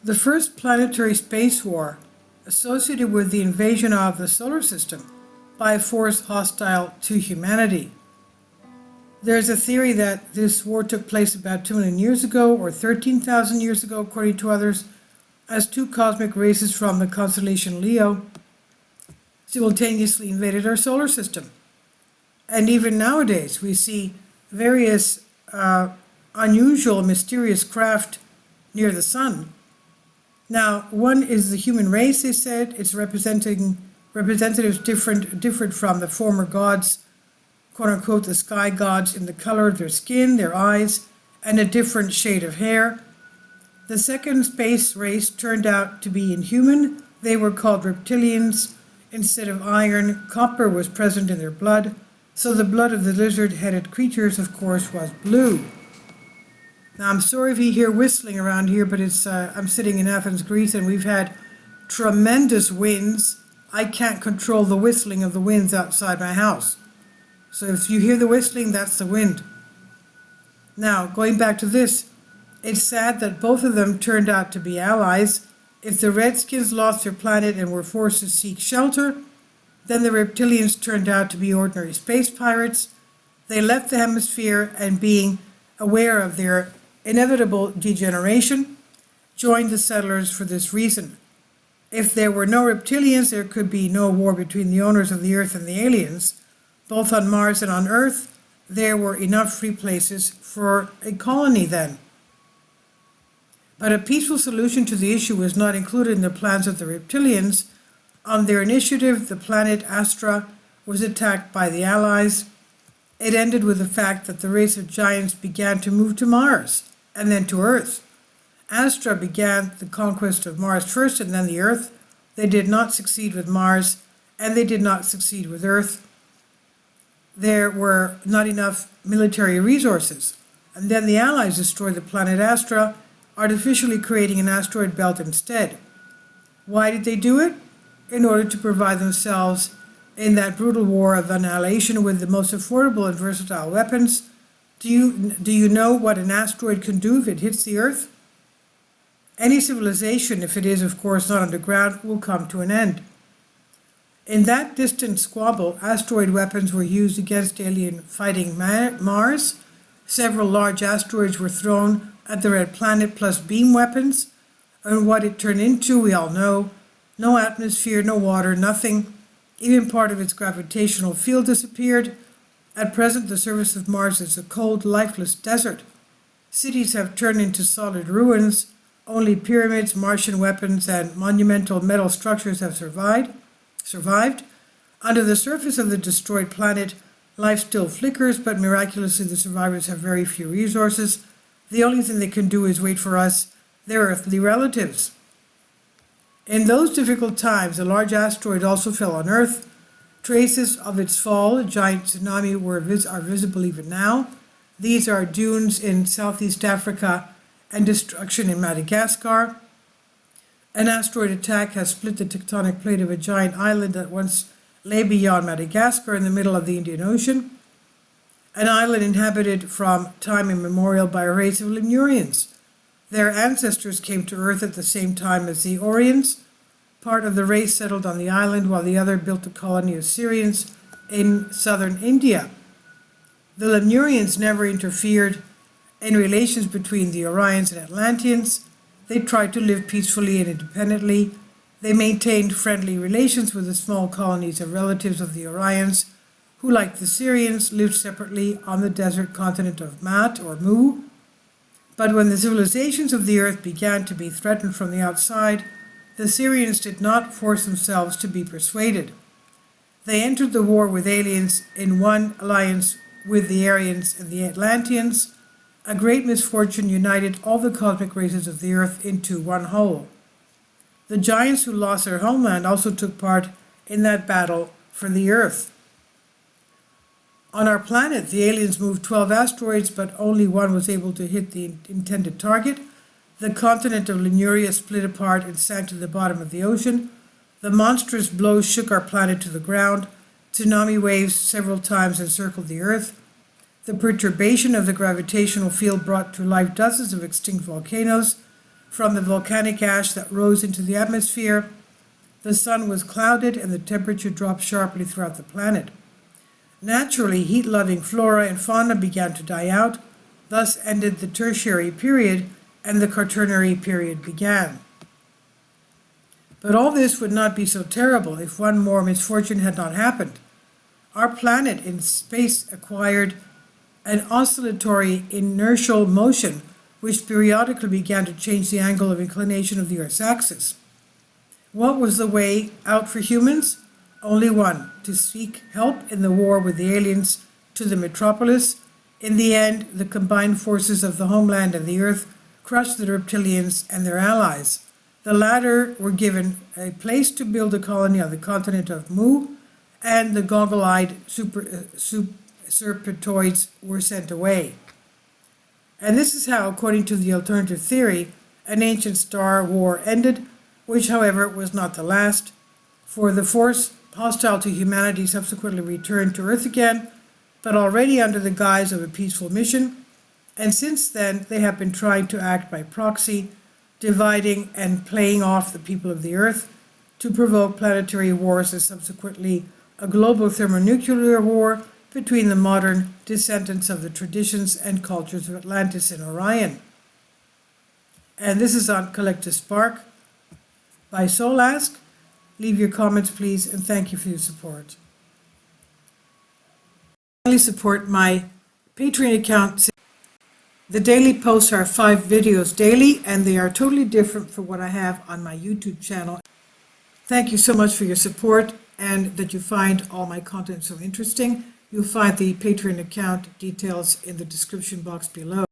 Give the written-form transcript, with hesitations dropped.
the first planetary space war associated with the invasion of the solar system by a force hostile to humanity. There's a theory that this war took place about 2 million years ago or 13,000 years ago, according to others, as two cosmic races from the constellation Leo simultaneously invaded our solar system. And even nowadays, we see various unusual, mysterious craft near the sun. Now, one is the human race, they said. It's representatives different from the former gods, quote unquote, the sky gods, in the color of their skin, their eyes, and a different shade of hair. The second space race turned out to be inhuman. They were called reptilians. Instead of iron, copper was present in their blood. So the blood of the lizard-headed creatures, of course, was blue. Now, I'm sorry if you hear whistling around here, but I'm sitting in Athens, Greece, and we've had tremendous winds. I can't control the whistling of the winds outside my house. So if you hear the whistling, that's the wind. Now, going back to this, it's sad that both of them turned out to be allies. If the Redskins lost their planet and were forced to seek shelter, then the reptilians turned out to be ordinary space pirates. They left the hemisphere and, being aware of their inevitable degeneration, joined the settlers for this reason. If there were no reptilians, there could be no war between the owners of the Earth and the aliens. Both on Mars and on Earth, there were enough free places for a colony then. But a peaceful solution to the issue was not included in the plans of the reptilians. On their initiative, the planet Astra was attacked by the Allies. It ended with the fact that the race of giants began to move to Mars and then to Earth. Astra began the conquest of Mars first and then the Earth. They did not succeed with Mars, and they did not succeed with Earth. There were not enough military resources. And then the Allies destroyed the planet Astra, artificially creating an asteroid belt instead. Why did they do it? In order to provide themselves in that brutal war of annihilation with the most affordable and versatile weapons. Do you know what an asteroid can do if it hits the Earth? Any civilization, if it is of course not underground, will come to an end. In that distant squabble, asteroid weapons were used against alien fighting Mars. Several large asteroids were thrown at the red planet, plus beam weapons. And what it turned into, we all know. No atmosphere, no water, nothing. Even part of its gravitational field disappeared. At present, the surface of Mars is a cold, lifeless desert. Cities have turned into solid ruins. Only pyramids, Martian weapons, and monumental metal structures have survived. Under the surface of the destroyed planet, life still flickers, but miraculously the survivors have very few resources. The only thing they can do is wait for us, their earthly relatives. In those difficult times, a large asteroid also fell on Earth. Traces of its fall, a giant tsunami, are visible even now. These are dunes in Southeast Africa and destruction in Madagascar. An asteroid attack has split the tectonic plate of a giant island that once lay beyond Madagascar in the middle of the Indian Ocean, an island inhabited from time immemorial by a race of Lemurians. Their ancestors came to Earth at the same time as the Orions. Part of the race settled on the island while the other built a colony of Syrians in southern India. The Lemurians never interfered in relations between the Orions and Atlanteans. They tried to live peacefully and independently. They maintained friendly relations with the small colonies of relatives of the Orions, who, like the Syrians, lived separately on the desert continent of Mat or Mu. But when the civilizations of the earth began to be threatened from the outside, the Syrians did not force themselves to be persuaded. They entered the war with aliens in one alliance with the Aryans and the Atlanteans. A great misfortune united all the cosmic races of the earth into one whole. The giants who lost their homeland also took part in that battle for the earth. On our planet, the aliens moved 12 asteroids, but only one was able to hit the intended target. The continent of Lemuria split apart and sank to the bottom of the ocean. The monstrous blows shook our planet to the ground. Tsunami waves several times encircled the Earth. The perturbation of the gravitational field brought to life dozens of extinct volcanoes. from the volcanic ash that rose into the atmosphere, the sun was clouded and the temperature dropped sharply throughout the planet. Naturally, heat-loving flora and fauna began to die out, thus ended the Tertiary period and the Quaternary period began. But all this would not be so terrible if one more misfortune had not happened. Our planet in space acquired an oscillatory inertial motion which periodically began to change the angle of inclination of the Earth's axis. What was the way out for humans? Only one: to seek help in the war with the aliens to the metropolis. In the end, the combined forces of the homeland and the Earth crushed the reptilians and their allies. The latter were given a place to build a colony on the continent of Mu, and the goggle-eyed serpentoids were sent away. And this is how, according to the alternative theory, an ancient star war ended, which, however, was not the last, for the force hostile to humanity subsequently returned to Earth again, but already under the guise of a peaceful mission, and since then they have been trying to act by proxy, dividing and playing off the people of the Earth to provoke planetary wars and subsequently a global thermonuclear war between the modern descendants of the traditions and cultures of Atlantis and Orion. And this is on Collective Spark by Solask. Leave your comments, please, and thank you for your support. Finally, support my Patreon account. The daily posts are 5 videos daily, and they are totally different from what I have on my YouTube channel. Thank you so much for your support and that you find all my content so interesting. You'll find the Patreon account details in the description box below.